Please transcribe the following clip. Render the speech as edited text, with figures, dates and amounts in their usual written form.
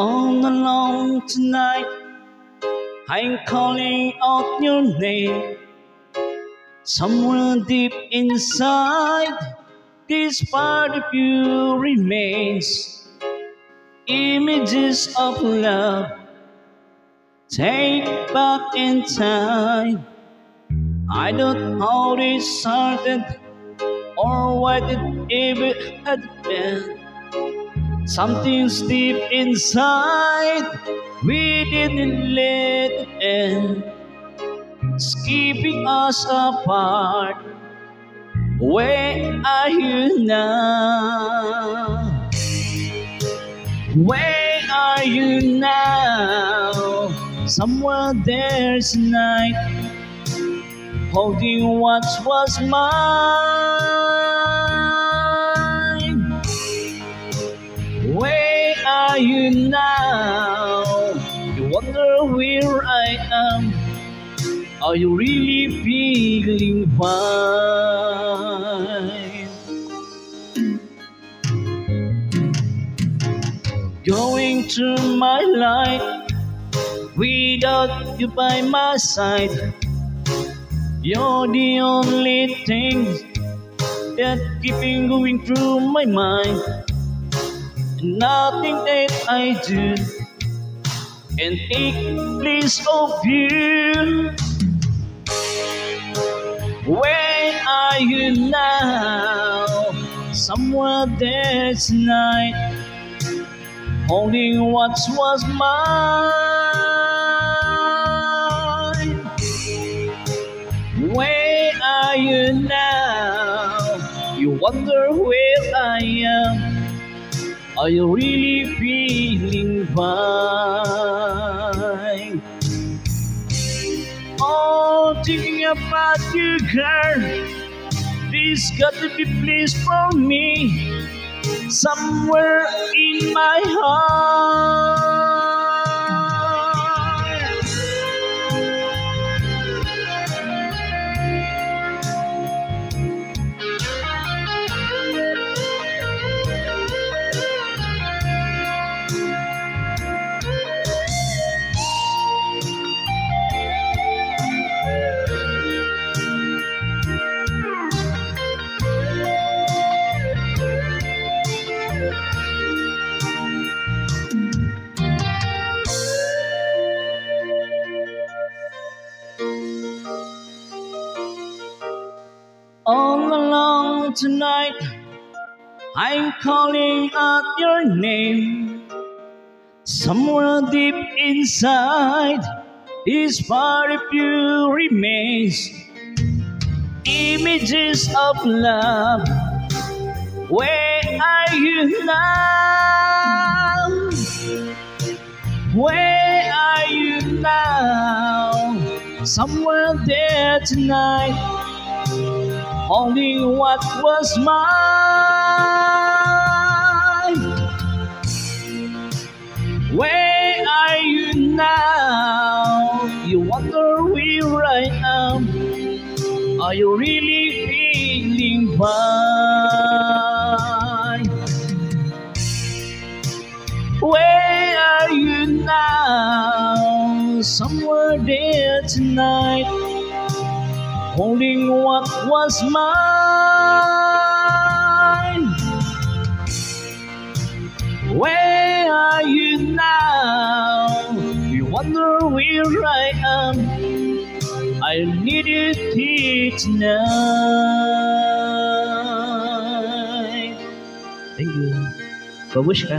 All alone tonight, I'm calling out your name. Somewhere deep inside, this part of you remains. Images of love, take back in time. I don't know how it started or what it ever had been. Something's deep inside, we didn't let it end. It's keeping us apart. Where are you now? Where are you now? Somewhere there's night, holding what was mine. Where are you now? You wonder where I am. Are you really feeling fine? Going through my life without you by my side. You're the only thing that keeping going through my mind. And nothing that I do can take place of you. Where are you now? Somewhere there's night, holding what was mine. Where are you now? You wonder where I am. Are you really feeling fine? Oh, thinking about you, girl. This got to be place for me, somewhere in my heart. All alone tonight, I'm calling out your name. Somewhere deep inside, this part of you remains. Images of love, where are you now? Where are you now? Somewhere there tonight, holding what was mine. Where are you now? You wonder where I am. Are you really feeling fine? Where are you now? Somewhere there tonight, holding what was mine. Where are you now? You wonder where I am. I need you here tonight. Thank you. Babushka.